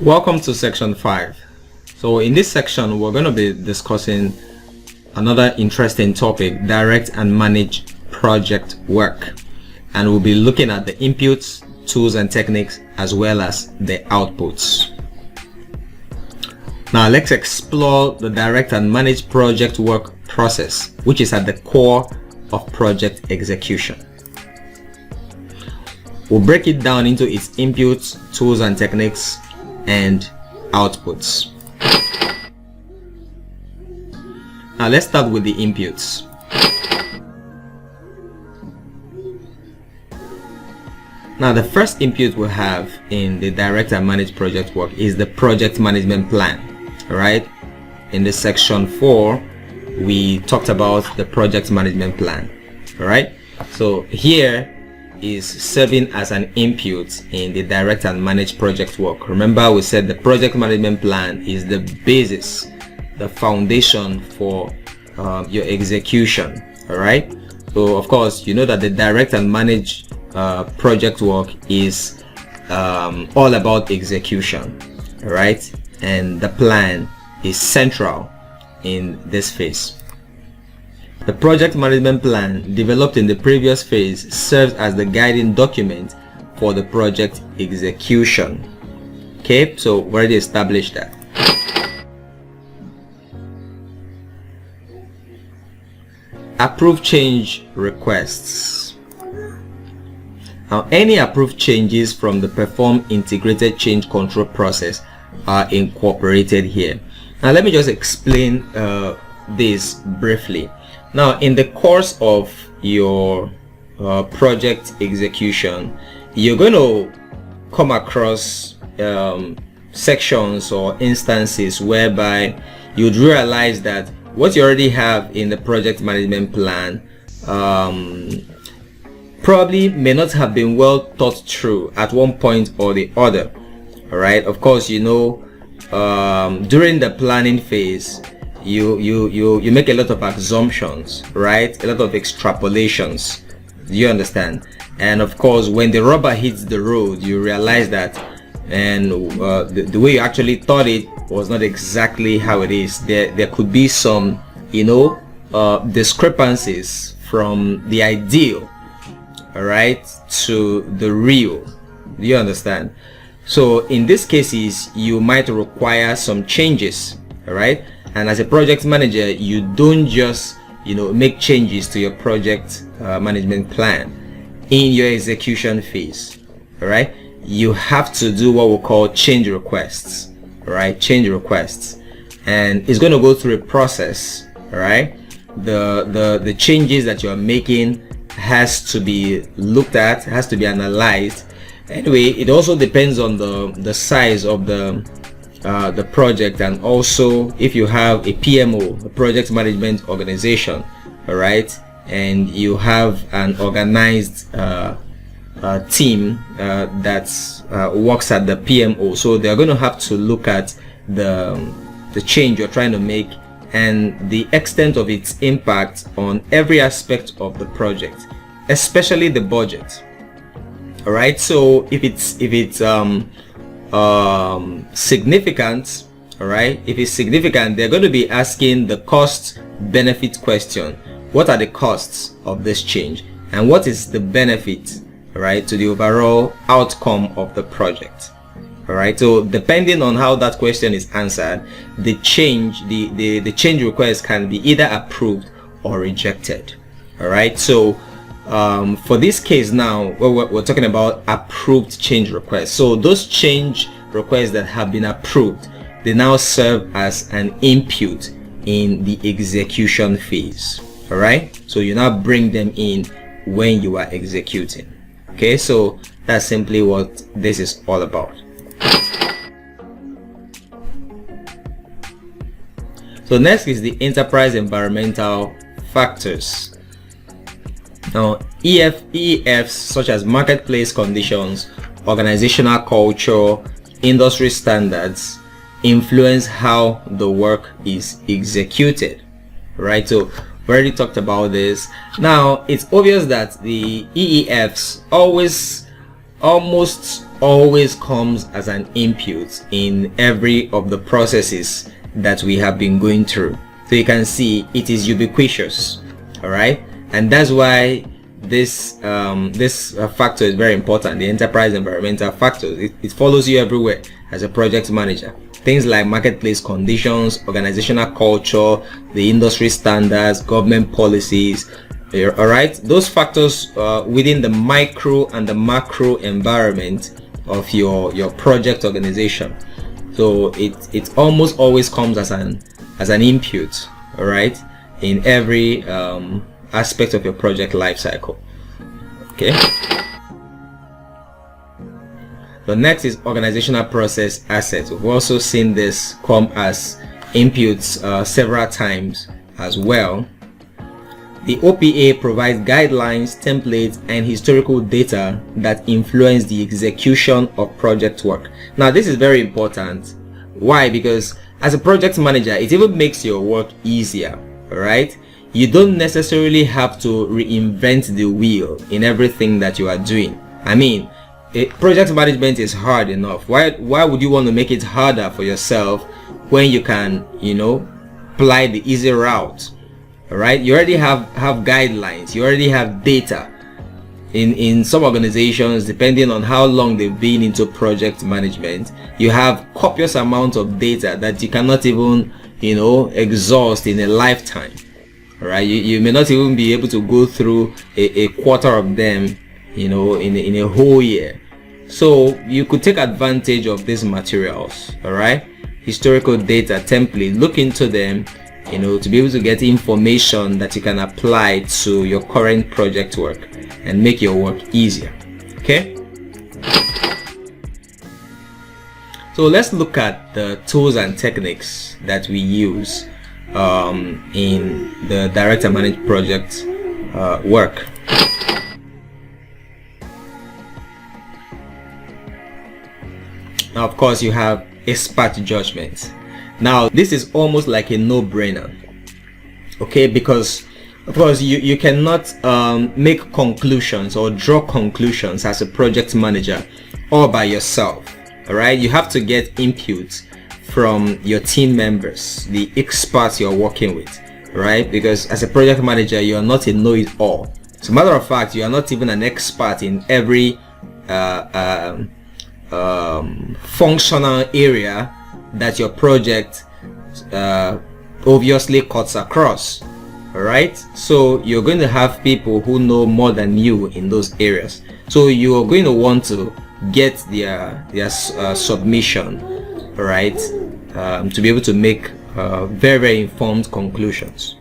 Welcome to section 5. So in this section we're going to be discussing another interesting topic, direct and manage project work, and we'll be looking at the inputs, tools and techniques as well as the outputs. Now let's explore the direct and manage project work process, which is at the core of project execution. We'll break it down into its inputs, tools and techniques and outputs. Now let's start with the inputs. Now the first input we have in the direct and manage project work is the project management plan. Alright, in this section 4 we talked about the project management plan. Alright, so here is serving as an input in the direct and manage project work. Remember, we said the project management plan is the basis, the foundation for your execution. All right, so of course you know that the direct and manage project work is all about execution. All right, and the plan is central in this phase. The project management plan developed in the previous phase serves as the guiding document for the project execution. Okay, so we already established that. Approve change requests. Now, any approved changes from the perform integrated change control process are incorporated here. Now let me just explain this briefly. Now, in the course of your project execution, you're going to come across sections or instances whereby you'd realize that what you already have in the project management plan probably may not have been well thought through at one point or the other. All right, of course, you know, during the planning phase, you make a lot of assumptions, right? A lot of extrapolations. Do you understand? And of course, when the rubber hits the road, you realize that, and the way you actually thought it was not exactly how it is. There could be some, you know, discrepancies from the ideal, all right, to the real. Do you understand? So in these cases, you might require some changes, all right? And as a project manager, you don't just, you know, make changes to your project management plan in your execution phase. All right, you have to do what we call change requests. All right, change requests, and it's going to go through a process. All right, the changes that you are making has to be looked at, has to be analyzed. Anyway, it also depends on the size of the project, and also if you have a PMO, a project management organization, all right, and you have an organized team that works at the PMO, so they're going to have to look at the change you're trying to make and the extent of its impact on every aspect of the project, especially the budget. All right, so if it's significant, all right, if it's significant, they're going to be asking the cost benefit question. What are the costs of this change, and what is the benefit, right, to the overall outcome of the project? All right, so depending on how that question is answered, the change request can be either approved or rejected. All right, so for this case now, we're talking about approved change requests. So those change requests that have been approved, they now serve as an input in the execution phase. All right, so you now bring them in when you are executing. Okay, so that's simply what this is all about. So next is the enterprise environmental factors. Now, EFs such as marketplace conditions, organizational culture, industry standards influence how the work is executed, right? So we already talked about this. Now, it's obvious that the EEFs almost always comes as an input in every of the processes that we have been going through. So you can see it is ubiquitous. All right, and that's why this factor is very important. The enterprise environmental factor, it follows you everywhere as a project manager. Things like marketplace conditions, organizational culture, the industry standards, government policies. All right, those factors within the micro and the macro environment of your project organization. So it almost always comes as an input, all right, in every aspect of your project life cycle. Okay. The next is organizational process assets. We've also seen this come as inputs several times as well. The OPA provides guidelines, templates, and historical data that influence the execution of project work. Now, this is very important. Why? Because as a project manager, it even makes your work easier, all right? You don't necessarily have to reinvent the wheel in everything that you are doing. I mean, project management is hard enough. Why would you want to make it harder for yourself when you can, apply the easy route? All right, you already have guidelines, you already have data. In some organizations, depending on how long they've been into project management, you have copious amounts of data that you cannot even exhaust in a lifetime. All right, you may not even be able to go through a quarter of them in a whole year. So you could take advantage of these materials. All right, historical data template, look into them, to be able to get information that you can apply to your current project work and make your work easier. Okay, so let's look at the tools and techniques that we use in the director managed project work. Now, of course, you have expert judgment. Now, this is almost like a no-brainer, okay, because of course you cannot make conclusions or draw conclusions as a project manager all by yourself. All right, you have to get input from your team members, the experts you're working with, right? Because as a project manager, you are not a know-it-all. As a matter of fact, you are not even an expert in every functional area that your project obviously cuts across. All right, so you're going to have people who know more than you in those areas, so you are going to want to get their submission, all right, to be able to make very, very informed conclusions.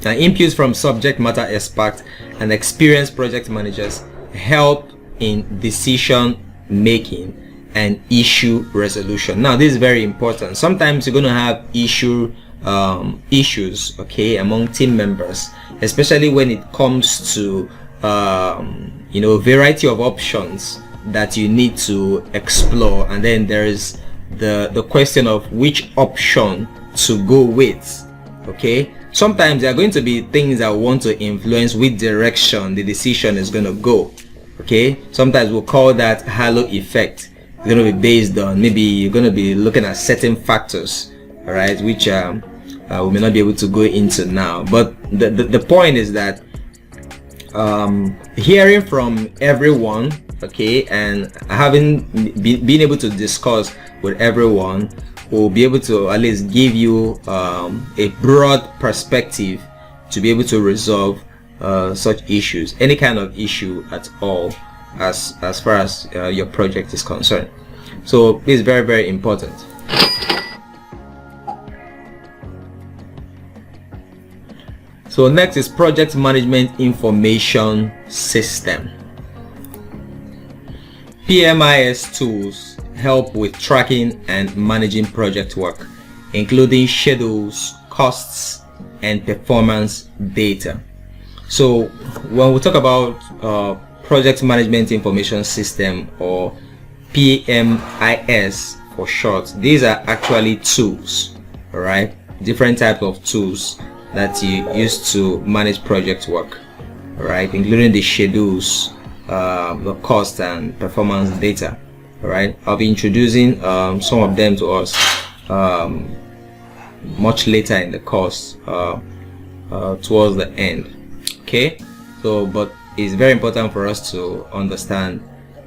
Now, inputs from subject matter experts and experienced project managers help in decision making and issue resolution. Now, this is very important. Sometimes you're going to have issues, okay, among team members, especially when it comes to variety of options that you need to explore, and then there is the question of which option to go with. Okay, sometimes there are going to be things that want to influence which direction the decision is going to go. Okay, sometimes we'll call that halo effect. It's going to be based on, maybe you're going to be looking at certain factors, all right, which we may not be able to go into now. But the point is that hearing from everyone, okay, and having been able to discuss with everyone will be able to at least give you a broad perspective to be able to resolve such issues, any kind of issue at all, as far as your project is concerned. So this is very, very important. So next is project management information system. PMIS tools help with tracking and managing project work, including schedules, costs, and performance data. So when we talk about project management information system, or PMIS for short, these are actually tools, all right, different types of tools that you use to manage project work, all right, including the schedules, the cost and performance data. All right, I'll be introducing some of them to us much later in the course, towards the end. Okay, so but it's very important for us to understand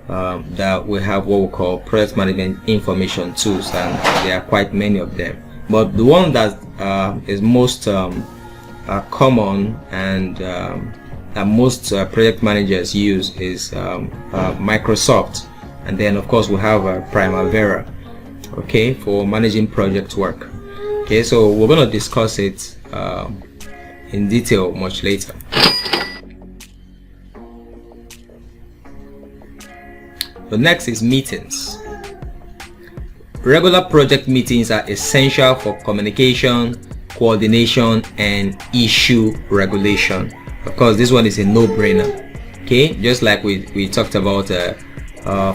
that we have what we call project management information tools, and there are quite many of them. But the one that is most common and that most project managers use is Microsoft, and then of course we have Primavera, okay, for managing project work. Okay, so we're going to discuss it in detail much later. The next is meetings. Regular project meetings are essential for communication, coordination, and issue regulation. Of course, this one is a no-brainer. Okay, just like we talked about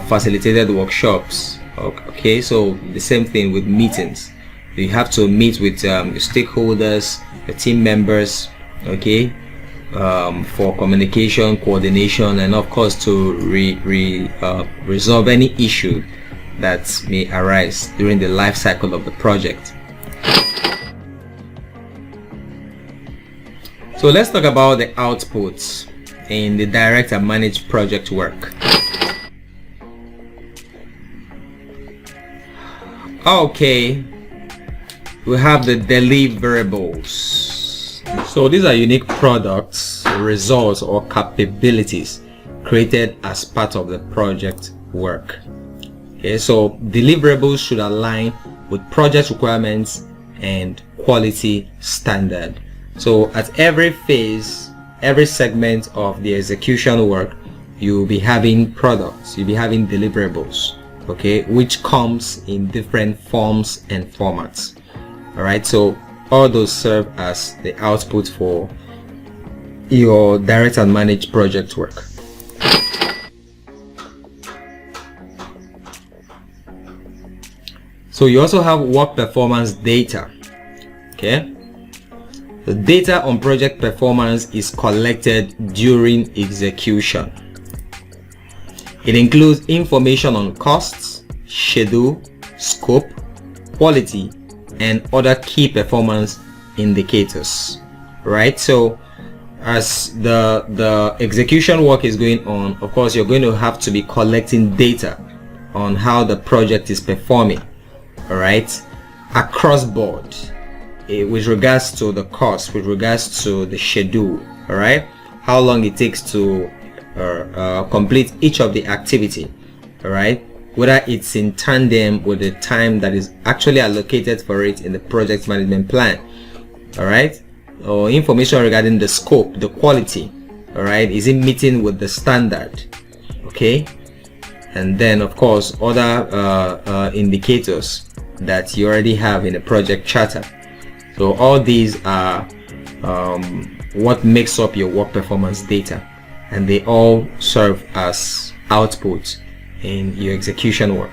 facilitated workshops. Okay, so the same thing with meetings. You have to meet with your stakeholders, your team members, okay, for communication, coordination, and of course to resolve any issue that may arise during the life cycle of the project. So let's talk about the outputs in the direct and managed project work. Okay, we have the deliverables. So these are unique products, results, or capabilities created as part of the project work. Okay, so deliverables should align with project requirements and quality standard. So at every phase, every segment of the execution work, you'll be having products, you'll be having deliverables, okay, which comes in different forms and formats. All right, so all those serve as the output for your direct and managed project work. So you also have work performance data. Okay, the data on project performance is collected during execution. It includes information on costs, schedule, scope, quality, and other key performance indicators. Right, so as the execution work is going on, of course you're going to have to be collecting data on how the project is performing, all right, across board, with regards to the cost, with regards to the schedule, all right, how long it takes to complete each of the activity, all right, whether it's in tandem with the time that is actually allocated for it in the project management plan, all right, or information regarding the scope, the quality, all right, is it meeting with the standard, okay, and then of course other indicators that you already have in the project charter. So all these are what makes up your work performance data, and they all serve as output in your execution work.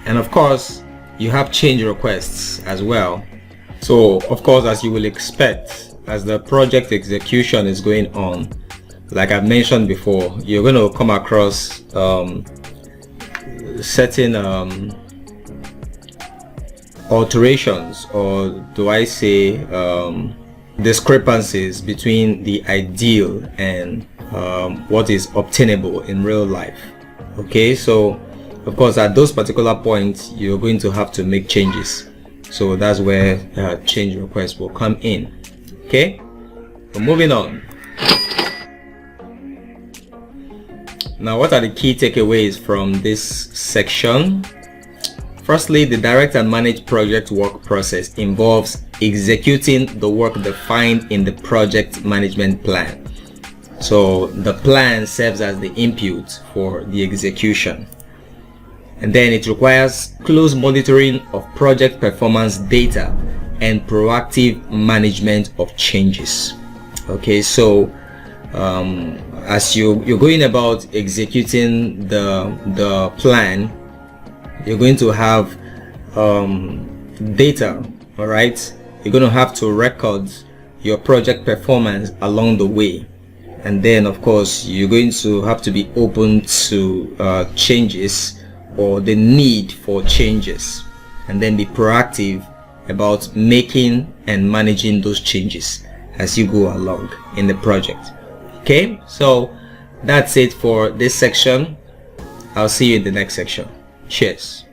And of course you have change requests as well. So of course, as you will expect, as the project execution is going on, like I've mentioned before, you're going to come across certain alterations, or do I say discrepancies between the ideal and what is obtainable in real life. Okay, so of course at those particular points you're going to have to make changes. So that's where change requests will come in. Okay, so moving on. Now, what are the key takeaways from this section? Firstly, the direct and managed project work process involves executing the work defined in the project management plan. So the plan serves as the input for the execution. And then it requires close monitoring of project performance data and proactive management of changes. Okay, so as you're going about executing the plan, you're going to have data, all right, you're going to have to record your project performance along the way. And then of course you're going to have to be open to changes or the need for changes, and then be proactive about making and managing those changes as you go along in the project. Okay, so that's it for this section. I'll see you in the next section. Cheers.